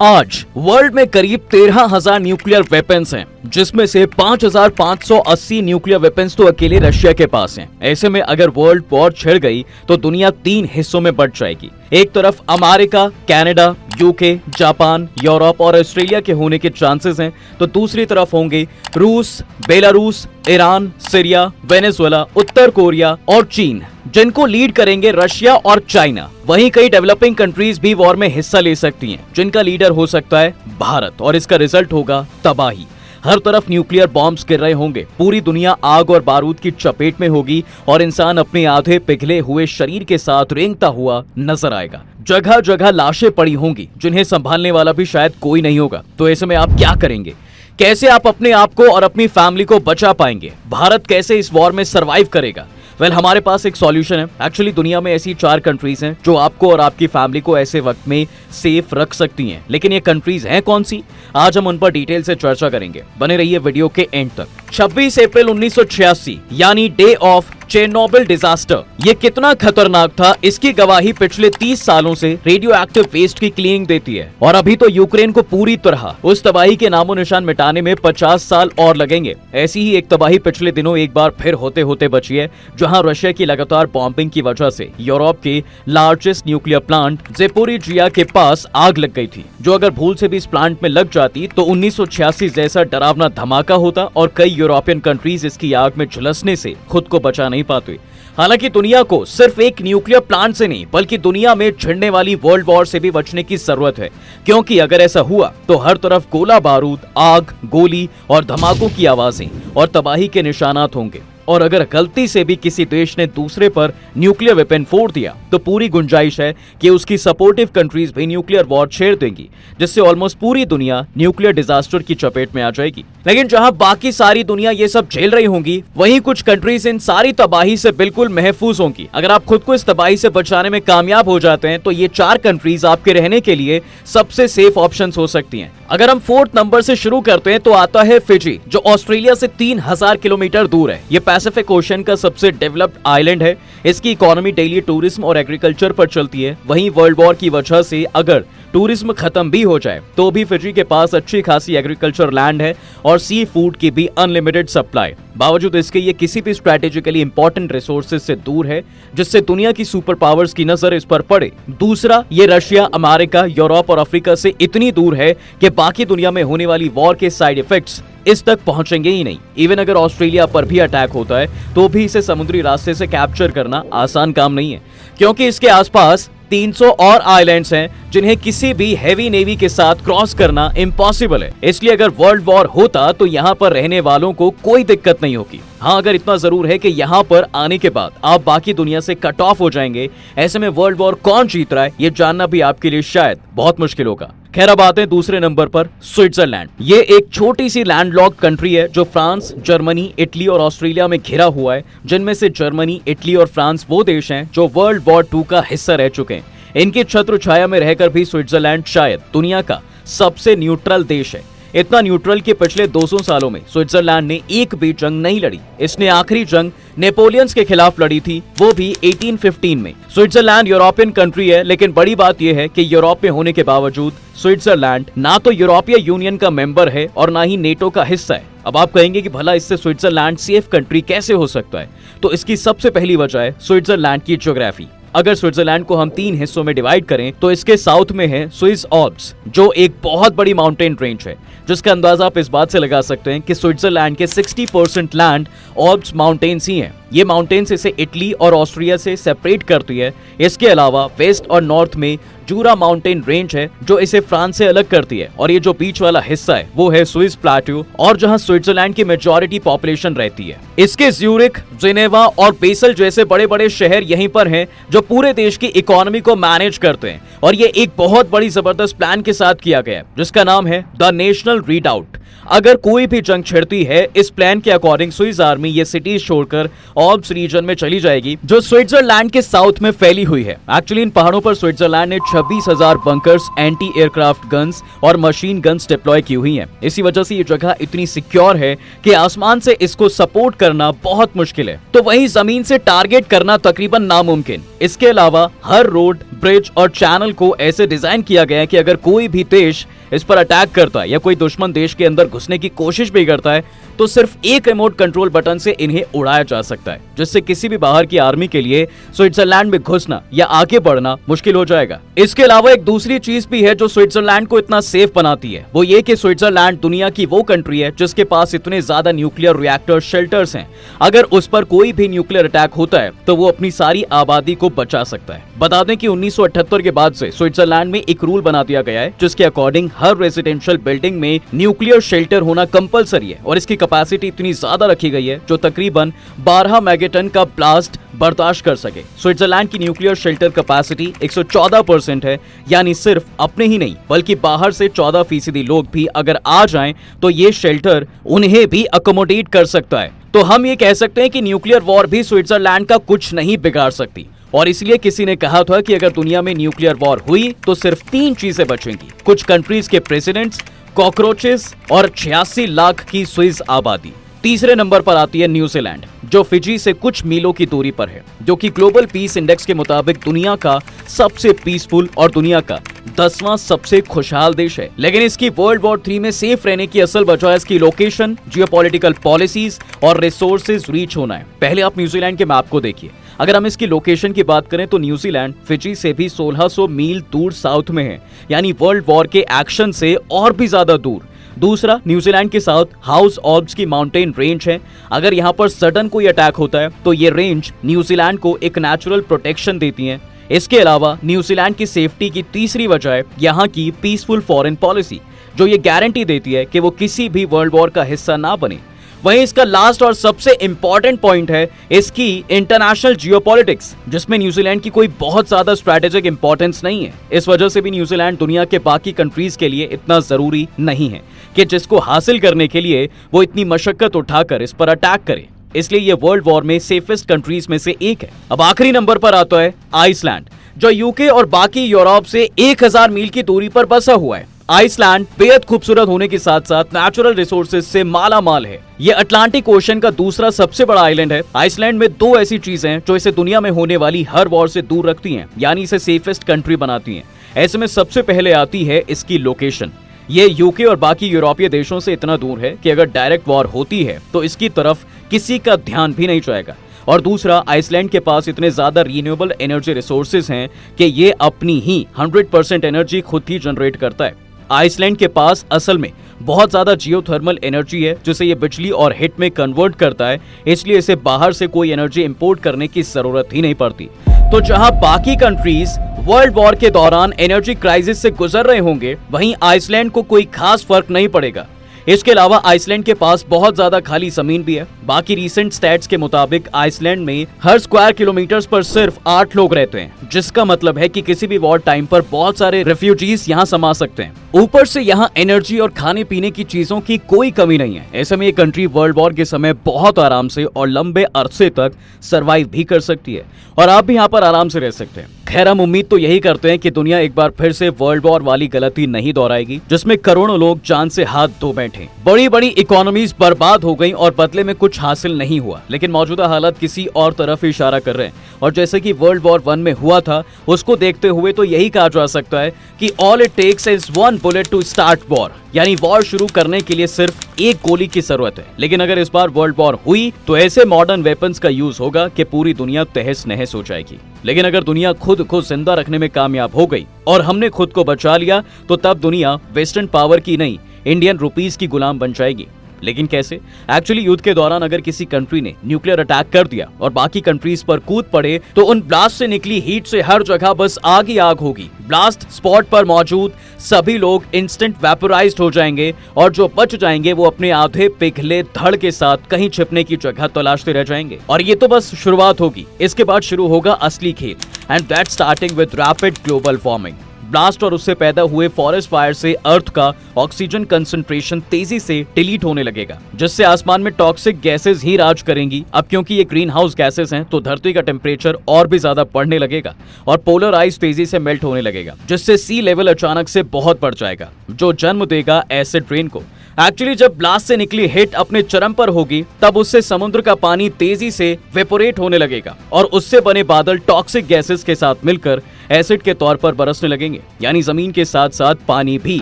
आज वर्ल्ड में करीब 13,000 न्यूक्लियर वेपन्स हैं, जिसमें से 5,580 न्यूक्लियर वेपन्स तो अकेले रशिया के पास हैं। ऐसे में अगर वर्ल्ड वॉर छिड़ गई तो दुनिया 3 हिस्सों में बंट जाएगी। एक तरफ America, Canada, UK, Japan, Europe और ऑस्ट्रेलिया के होने के चांसेस हैं, तो दूसरी तरफ होंगे रूस, बेलारूस, ईरान, सीरिया, वेनेजुएला, उत्तर कोरिया और चीन, जिनको लीड करेंगे रशिया और चाइना। वहीं कई डेवलपिंग कंट्रीज भी वॉर में हिस्सा ले सकती हैं, जिनका लीडर हो सकता है भारत, और इसका रिजल्ट होगा तबाही। हर तरफ न्यूक्लियर बॉम्ब्स गिर रहे होंगे, पूरी दुनिया आग और बारूद की चपेट में होगी और इंसान अपने आधे पिघले हुए शरीर के साथ रेंगता हुआ नजर आएगा। जगह जगह लाशें पड़ी होंगी, जिन्हें संभालने वाला भी शायद कोई नहीं होगा। तो ऐसे में आप क्या करेंगे? कैसे आप अपने आप को और अपनी फैमिली को बचा पाएंगे? भारत कैसे इस वॉर में सर्वाइव करेगा? हमारे पास एक सॉल्यूशन है। एक्चुअली दुनिया में ऐसी 4 कंट्रीज हैं जो आपको और आपकी फैमिली को ऐसे वक्त में सेफ रख सकती हैं। लेकिन ये कंट्रीज हैं कौन सी? आज हम उन पर डिटेल से चर्चा करेंगे। बने रहिए वीडियो के एंड तक। 26 अप्रैल 1986 यानी डे ऑफ चेरनोबिल डिजास्टर। ये कितना खतरनाक था, इसकी गवाही पिछले 30 सालों से रेडियो एक्टिव वेस्ट की क्लीनिंग देती है। और अभी तो यूक्रेन को पूरी तरह उस तबाही के नामो निशान मिटाने में 50 साल और लगेंगे। ऐसी ही एक तबाही पिछले दिनों एक बार फिर होते होते बची है, जहां रशिया की लगातार बॉम्बिंग की वजह से यूरोप के लार्जेस्ट न्यूक्लियर प्लांट ज़ेपोरिजिया के पास आग लग गई थी, जो अगर भूल से भी इस प्लांट में लग जाती तो 1986 जैसा डरावना धमाका होता और कई यूरोपियन कंट्रीज इसकी आग में झुलसने से खुद को बचा नहीं पाते। हालांकि दुनिया को सिर्फ एक न्यूक्लियर प्लांट से नहीं, बल्कि दुनिया में छिड़ने वाली वर्ल्ड वॉर से भी बचने की जरूरत है, क्योंकि अगर ऐसा हुआ तो हर तरफ गोला बारूद, आग, गोली और धमाकों की आवाजें और तबाही के निशानात होंगे। और अगर गलती से भी किसी देश ने दूसरे पर न्यूक्लियर वेपन फोड़ दिया तो पूरी गुंजाइश है कि उसकी सपोर्टिव कंट्रीज भी न्यूक्लियर वॉर छेड़ देंगी, जिससे ऑलमोस्ट पूरी दुनिया न्यूक्लियर डिजास्टर की चपेट में आ जाएगी। लेकिन जहां बाकी सारी दुनिया ये सब झेल रही होंगी, वहीं कुछ कंट्रीज इन सारी तबाही से बिल्कुल महफूज होंगी। अगर आप खुद को इस तबाही से बचाने में कामयाब हो जाते हैं तो ये 4 कंट्रीज आपके रहने के लिए सबसे सेफ ऑप्शन हो सकती हैं। अगर हम 4th नंबर से शुरू करते हैं तो आता है फिजी, जो ऑस्ट्रेलिया से 3000 किलोमीटर दूर है। ये पैसिफिक ओशन का सबसे डेवलप्ड आइलैंड है। इसकी इकोनॉमी डेली टूरिज्म और एग्रीकल्चर पर चलती है। वहीं वर्ल्ड वॉर की वजह से अगर टूरिज्म खत्म भी हो जाए तो भी फिजी के पास अच्छी खासी एग्रीकल्चर लैंड है और सी फूड की भी अनलिमिटेड सप्लाई। बावजूद इसके ये किसी भी स्ट्रेटेजिकली इंपॉर्टेंट रिसोर्सेज से दूर है, जिससे दुनिया की सुपर पावर्स की नजर इस पर पड़े। दूसरा, ये रशिया, अमेरिका, यूरोप और अफ्रीका से इतनी दूर है कि बाकी दुनिया में होने वाली वॉर के साइड इफेक्ट्स इस तक पहुंचेंगे ही नहीं। इवन अगर ऑस्ट्रेलिया पर भी अटैक होता है तो भी इसे समुद्री रास्ते से कैप्चर करना आसान काम नहीं है, क्योंकि इसके आसपास 300 और आइलैंड्स हैं जिन्हें किसी भी हैवी नेवी के साथ क्रॉस करना इम्पॉसिबल है। इसलिए अगर वर्ल्ड वॉर होता तो यहाँ पर रहने वालों को कोई दिक्कत नहीं होगी। हाँ, अगर इतना जरूर है कि यहाँ पर आने के बाद आप बाकी दुनिया से कट ऑफ हो जाएंगे। ऐसे में वर्ल्ड वॉर कौन जीत रहा है ये जानना भी आपके लिए शायद बहुत मुश्किल होगा। खैर, अब आते हैं दूसरे नंबर पर, स्विट्जरलैंड। ये एक छोटी सी लैंडलॉक्ड कंट्री है जो फ्रांस, जर्मनी, इटली और ऑस्ट्रेलिया में घिरा हुआ है, जिनमें से जर्मनी, इटली और फ्रांस वो देश हैं जो वर्ल्ड वॉर 2 का हिस्सा रह चुके हैं। इनकी छत्र छाया में रहकर भी स्विट्जरलैंड शायद दुनिया का सबसे न्यूट्रल देश है। इतना न्यूट्रल कि पिछले 200 सालों में स्विट्जरलैंड ने एक भी जंग नहीं लड़ी। इसने आखिरी जंग नेपोलियंस के खिलाफ लड़ी थी, वो भी 1815 में। स्विट्जरलैंड यूरोपियन कंट्री है, लेकिन बड़ी बात यह है कि यूरोप में होने के बावजूद स्विट्जरलैंड ना तो यूरोपीय यूनियन का मेंबर है और ना ही नेटो का हिस्सा है। अब आप कहेंगे कि भला इससे स्विट्जरलैंड सेफ कंट्री कैसे हो सकता है? तो इसकी सबसे पहली वजह है स्विट्जरलैंड की ज्योग्राफी। अगर स्विट्जरलैंड को हम 3 हिस्सों में डिवाइड करें तो इसके साउथ में है स्विस ऑल्प्स, जो एक बहुत बड़ी माउंटेन रेंज है, जिसका अंदाजा आप इस बात से लगा सकते हैं कि स्विट्जरलैंड के 60% लैंड ऑल्प्स माउंटेन्स ही हैं। ये माउंटेन्स इसे इटली और ऑस्ट्रिया से सेपरेट करती है। इसके अलावा वेस्ट और नॉर्थ में जूरा माउंटेन रेंज है जो इसे फ्रांस से अलग करती है, और ये जो बीच वाला हिस्सा है वो है स्विस प्लेट्यू, और जहां स्विट्जरलैंड की मेजॉरिटी पॉपुलेशन रहती है। इसके ज्यूरिख, जिनेवा और बेसल जैसे बड़े बड़े शहर यहीं पर हैं, जो पूरे देश की इकोनॉमी को मैनेज करते हैं। और ये एक बहुत बड़ी जबरदस्त प्लान के साथ किया गया है, जिसका नाम है द नेशनल रीडाउट। अगर कोई भी जंग छिड़ती है, इस प्लान के अकॉर्डिंग स्विस आर्मी ये सिटीज छोड़कर ऑल्प्स रीजन में चली जाएगी, जो स्विट्जरलैंड के साउथ में फैली हुई है। एक्चुअली इन पहाड़ों पर स्विट्जरलैंड ने 26,000 बंकर्स, एंटी एयरक्राफ्ट गन्स और मशीन गन्स डिप्लॉय की हुई हैं। इसी वजह से ये जगह इतनी सिक्योर है कि आसमान से इसको सपोर्ट करना बहुत मुश्किल है, तो वहीं जमीन से टारगेट करना तकरीबन नामुमकिन। इसके अलावा हर रोड, ब्रिज और चैनल को ऐसे डिजाइन किया गया है कि अगर कोई भी देश इस पर अटैक करता है या कोई दुश्मन देश के अंदर घुसने की कोशिश भी करता है तो सिर्फ एक रिमोट कंट्रोल बटन से इन्हें उड़ाया जा सकता है, जिससे किसी भी बाहर की आर्मी के लिए स्विट्जरलैंड में घुसना या आगे बढ़ना मुश्किल हो जाएगा। इसके अलावा एक दूसरी चीज भी है जो स्विट्जरलैंड को इतना सेफ बनाती है, वो ये कि स्विट्जरलैंड दुनिया की वो कंट्री है जिसके पास इतने ज्यादा न्यूक्लियर रिएक्टर शेल्टर्स हैं। अगर उस पर कोई भी न्यूक्लियर अटैक होता है तो वो अपनी सारी आबादी को बचा सकता है। बता दें कि 1978 के बाद से स्विट्जरलैंड में एक रूल बना दिया गया है जिसके अकॉर्डिंग हर रेजिडेंशियल बिल्डिंग में न्यूक्लियर शेल्टर होना कंपलसरी है और इसकी कैपेसिटी इतनी ज्यादा रखी गई है जो तकरीबन 12 मेगाटन का ब्लास्ट बर्दाश्त कर सके। स्विट्जरलैंड की न्यूक्लियर शेल्टर कैपेसिटी 114% है, यानी सिर्फ अपने ही नहीं बल्कि बाहर से 14% लोग भी अगर आ जाएं तो ये शेल्टर उन्हें भी अकोमोडेट कर सकता है। तो हम ये कह सकते हैं कि न्यूक्लियर वॉर भी स्विट्जरलैंड का कुछ नहीं बिगाड़ सकती। और इसलिए किसी ने कहा था कि अगर दुनिया में न्यूक्लियर वॉर हुई तो सिर्फ 3 चीजें बचेंगी, कुछ कंट्रीज के प्रेसिडेंट्स, कॉकरोचेस और 86 लाख की स्विस आबादी। तीसरे नंबर पर आती है न्यूजीलैंड, जो फिजी से कुछ मीलों की दूरी पर है, जो कि ग्लोबल पीस इंडेक्स के मुताबिक दुनिया का सबसे पीसफुल और दुनिया का 10वां सबसे खुशहाल देश है। लेकिन इसकी वर्ल्ड वॉर 3 में सेफ रहने की असल वजह इसकी लोकेशन, जियोपॉलिटिकल पॉलिसीज और रिसोर्सेज रीच होना है। पहले आप न्यूजीलैंड के मैप को देखिए। अगर हम इसकी लोकेशन की बात करें तो न्यूजीलैंड फिजी से भी 1600 मील दूर साउथ में है, यानी वर्ल्ड वॉर के एक्शन से और भी ज्यादा दूर। दूसरा, न्यूजीलैंड के साउथ हाउस ऑल्प्स की माउंटेन रेंज है। अगर यहाँ पर सडन कोई अटैक होता है तो ये रेंज न्यूजीलैंड को एक नेचुरल प्रोटेक्शन देती है। इसके अलावा न्यूजीलैंड की सेफ्टी की तीसरी वजह है यहाँ की पीसफुल फॉरेन पॉलिसी, जो ये गारंटी देती है कि वो किसी भी वर्ल्ड वॉर का हिस्सा ना बने। वहीं इसका लास्ट और सबसे इंपॉर्टेंट पॉइंट है इसकी इंटरनेशनल जियोपॉलिटिक्स, जिसमें न्यूजीलैंड की कोई बहुत ज्यादा स्ट्रैटेजिक इंपॉर्टेंस नहीं है। इस वजह से भी न्यूजीलैंड दुनिया के बाकी कंट्रीज के लिए इतना जरूरी नहीं है कि जिसको हासिल करने के लिए वो इतनी मशक्कत उठाकर इस पर अटैक करे। इसलिए ये वर्ल्ड वॉर में सेफेस्ट कंट्रीज में से एक है। अब आखिरी नंबर पर आता है आइसलैंड, जो यूके और बाकी यूरोप से 1000 मील की दूरी पर बसा हुआ है। आइसलैंड बेहद खूबसूरत होने के साथ साथ नेचुरल रिसोर्सेज से माला माल है। ये अटलांटिक ओशन का दूसरा सबसे बड़ा आइलैंड है। आइसलैंड में 2 ऐसी चीजें हैं जो इसे दुनिया में होने वाली हर वॉर से दूर रखती हैं, यानी इसे सेफेस्ट कंट्री बनाती हैं। ऐसे में सबसे पहले आती है इसकी लोकेशन। ये यूके और बाकी यूरोपीय देशों से इतना दूर है कि अगर डायरेक्ट वॉर होती है तो इसकी तरफ किसी का ध्यान भी नहीं जाएगा। और दूसरा, आइसलैंड के पास इतने ज्यादा रिन्यूएबल एनर्जी रिसोर्सेज हैं कि ये अपनी ही 100% एनर्जी खुद ही जनरेट करता है। आइसलैंड के पास असल में बहुत ज्यादा जियोथर्मल एनर्जी है जिसे ये बिजली और हीट में कन्वर्ट करता है, इसलिए इसे बाहर से कोई एनर्जी इंपोर्ट करने की जरूरत ही नहीं पड़ती। तो जहां बाकी कंट्रीज वर्ल्ड वॉर के दौरान एनर्जी क्राइसिस से गुजर रहे होंगे, वहीं आइसलैंड को कोई खास फर्क नहीं पड़ेगा। इसके अलावा आइसलैंड के पास बहुत ज्यादा खाली जमीन भी है। बाकी रीसेंट स्टैट्स के मुताबिक आइसलैंड में हर स्क्वायर किलोमीटर पर सिर्फ 8 लोग रहते हैं, जिसका मतलब है कि किसी भी वॉर टाइम पर बहुत सारे रेफ्यूजीज यहाँ समा सकते हैं। ऊपर से यहाँ एनर्जी और खाने पीने की चीजों की कोई कमी नहीं है। ऐसे में ये कंट्री वर्ल्ड वॉर के समय बहुत आराम से और लंबे अरसे तक सरवाइव भी कर सकती है और आप भी यहाँ पर आराम से रह सकते हैं। खैर, हम उम्मीद तो यही करते हैं कि दुनिया एक बार फिर से वर्ल्ड वॉर वाली गलती नहीं दोहराएगी, जिसमें करोड़ों लोग जान से हाथ धो बैठे, बड़ी बड़ी इकोनॉमीज बर्बाद हो गई और बदले में कुछ हासिल नहीं हुआ। लेकिन मौजूदा हालात किसी और तरफ इशारा कर रहे हैं और जैसे कि वर्ल्ड वॉर 1 में हुआ था, उसको देखते हुए तो यही कहा जा सकता है कि all it takes is 1 bullet to start war, यानी वॉर शुरू करने के लिए सिर्फ एक गोली की जरूरत है। लेकिन अगर इस बार वर्ल्ड वॉर हुई तो ऐसे मॉडर्न वेपन्स का यूज होगा कि पूरी दुनिया तहस नहस हो जाएगी। लेकिन अगर दुनिया खुद को जिंदा रखने में कामयाब हो गई और हमने खुद को बचा लिया तो तब दुनिया वेस्टर्न पावर की नहीं, इंडियन रुपीस की गुलाम बन जाएगी। लेकिन कैसे? एक्चुअली युद्ध के दौरान अगर किसी कंट्री ने न्यूक्लियर अटैक कर दिया और बाकी कंट्रीज पर कूद पड़े तो उन ब्लास्ट से निकली हीट से हर जगह बस आग ही आग होगी। ब्लास्ट स्पॉट पर मौजूद सभी लोग इंस्टेंट वेपोराइज्ड हो जाएंगे और जो बच जाएंगे वो अपने आधे पिघले धड़ के साथ कहीं छिपने की जगह तलाशते रह जाएंगे। और ये तो बस शुरुआत होगी, इसके बाद शुरू होगा असली खेल, and that starting with rapid global warming. Blast और उससे पैदा हुए फॉरेस्ट फायर से अर्थ का ऑक्सीजन कंसंट्रेशन तेजी से डिलीट होने लगेगा, जिससे आसमान में टॉक्सिक गैसेस ही राज करेंगी। अब क्योंकि ये ग्रीन हाउस गैसेस हैं तो धरती का टेम्परेचर और भी ज्यादा बढ़ने लगेगा और पोलर आइस तेजी से मेल्ट होने लगेगा, जिससे सी लेवल अचानक से बहुत बढ़ जाएगा, जो जन्म देगा एसिड रेन को। एक्चुअली जब ब्लास्ट से निकली हिट अपने चरम पर होगी तब उससे समुद्र का पानी तेजी से वेपोरेट होने लगेगा और उससे बने बादल टॉक्सिक गैसेस के साथ मिलकर एसिड के तौर पर बरसने लगेंगे, यानी जमीन के साथ साथ पानी भी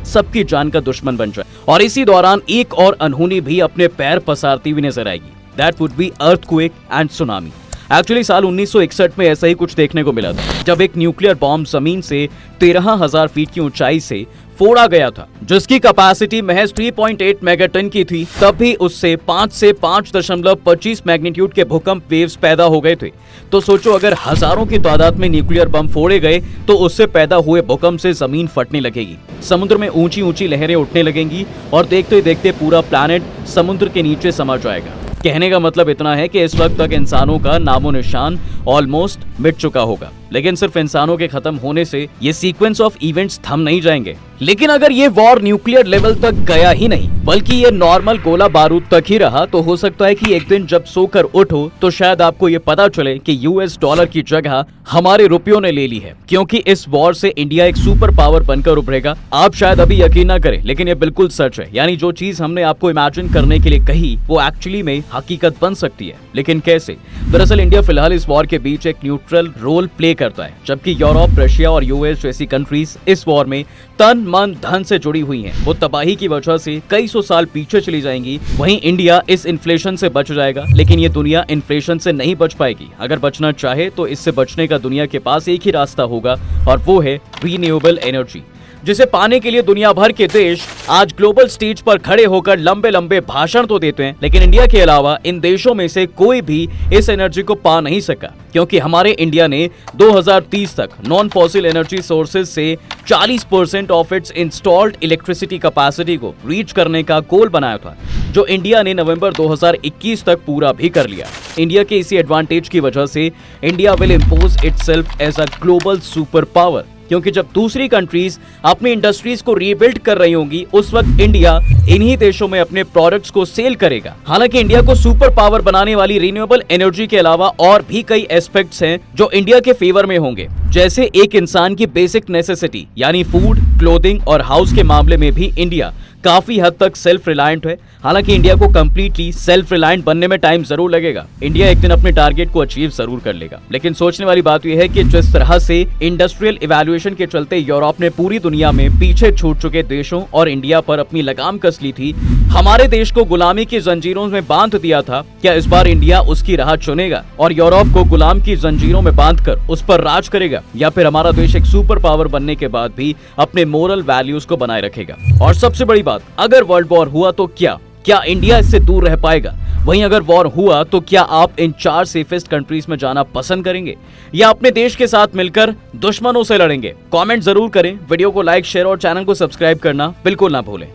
सबकी जान का दुश्मन बन जाए। और इसी दौरान एक और अनहोनी भी अपने पैर पसारती हुई नजर आएगी। That would be earthquake and tsunami. Actually साल 1961 में ऐसा ही कुछ देखने को मिला था, जब एक न्यूक्लियर बॉम्ब जमीन से 13,000 फीट की ऊंचाई से फोड़ा गया था, जिसकी कैपेसिटी महज 3.8 मेगाटन की थी। तब भी उससे 5 से 5.25 मैग्नीट्यूड के भूकंप वेव्स पैदा हो गए थे। तो सोचो, अगर हजारों की तादाद में न्यूक्लियर बम फोड़े गए तो उससे पैदा हुए भूकंप से जमीन फटने लगेगी, समुद्र में ऊंची ऊंची लहरें उठने लगेंगी और देखते देखते पूरा प्लैनेट समुद्र के नीचे समा जाएगा। कहने का मतलब इतना है कि इस वक्त तक इंसानों का नामो निशान ऑलमोस्ट मिट चुका होगा। लेकिन सिर्फ इंसानों के खत्म होने से ये सीक्वेंस ऑफ इवेंट्स थम नहीं जाएंगे। लेकिन अगर ये वॉर न्यूक्लियर लेवल तक गया ही नहीं, बल्कि ये नॉर्मल गोला बारूद तक ही रहा, तो हो सकता है कि एक दिन जब सोकर उठो तो शायद आपको ये पता चले कि यूएस डॉलर की जगह हमारे रुपयों ने ले ली है, क्योंकि इस वॉर से इंडिया एक सुपर पावर बनकर उभरेगा। आप शायद अभी यकीन न करें, लेकिन ये बिल्कुल सच है। यानी जो चीज हमने आपको इमेजिन करने के लिए कही, वो एक्चुअली में हकीकत बन सकती है। लेकिन कैसे? दरअसल इंडिया फिलहाल इस वॉर के बीच एक न्यूट्रल रोल प्ले करता है, जबकि यूरोप, रशिया और यूएस जैसी कंट्रीज इस वॉर में तन मन धन से जुड़ी हुई हैं। वो तबाही की वजह से कई सौ साल पीछे चली जाएंगी। वहीं इंडिया इस इन्फ्लेशन से बच जाएगा, लेकिन ये दुनिया इन्फ्लेशन से नहीं बच पाएगी। अगर बचना चाहे तो इससे बचने का दुनिया के पास एक ही रास्ता होगा, और वो है रिन्यूएबल एनर्जी, जिसे पाने के लिए दुनिया भर के देश आज ग्लोबल स्टेज पर खड़े होकर लंबे लंबे भाषण तो देते हैं, लेकिन इंडिया के अलावा इन देशों में से कोई भी इस एनर्जी को पा नहीं सका, क्योंकि हमारे इंडिया ने 2030 तक नॉन फॉसिल एनर्जी सोर्सेज से 40% of its installed electricity capacity को रीच करने का गोल बनाया था, जो इंडिया ने नवंबर 2021 तक पूरा भी कर लिया। इंडिया के इसी एडवांटेज की वजह से India will impose itself as a global super power, क्योंकि जब दूसरी कंट्रीज अपनी इंडस्ट्रीज को रीबिल्ड कर रही होंगी, उस वक्त इंडिया इन्हीं देशों में अपने प्रोडक्ट्स को सेल करेगा। हालांकि इंडिया को सुपर पावर बनाने वाली रिन्यूएबल एनर्जी के अलावा और भी कई एस्पेक्ट्स हैं जो इंडिया के फेवर में होंगे, जैसे एक इंसान की बेसिक नेसेसिटी यानी फूड, क्लोथिंग और हाउस के मामले में भी इंडिया काफी हद तक सेल्फ रिलायंट है। हालांकि इंडिया को कंप्लीटली सेल्फ रिलायंट बनने में टाइम जरूर लगेगा। इंडिया एक दिन अपने टारगेट को अचीव जरूर कर लेगा। लेकिन सोचने वाली बात यह है कि जिस तरह से इंडस्ट्रियल इवैल्यूएशन के चलते यूरोप ने पूरी दुनिया में पीछे छूट चुके देशों और इंडिया पर अपनी लगाम कस ली थी, हमारे देश को गुलामी की जंजीरों में बांध दिया था, क्या इस बार इंडिया उसकी राह चुनेगा और यूरोप को गुलाम की जंजीरों में बांधकर उस पर राज करेगा, या फिर हमारा देश एक सुपर पावर बनने के बाद भी अपने मोरल वैल्यूज को बनाए रखेगा? और सबसे बड़ी बात, अगर वर्ल्ड वॉर हुआ तो क्या इंडिया इससे दूर रह पाएगा? वहीं अगर वॉर हुआ तो क्या आप इन 4 सेफेस्ट कंट्रीज में जाना पसंद करेंगे, या अपने देश के साथ मिलकर दुश्मनों से लड़ेंगे? कमेंट जरूर करें, वीडियो को लाइक, शेयर और चैनल को सब्सक्राइब करना बिल्कुल ना भूलें।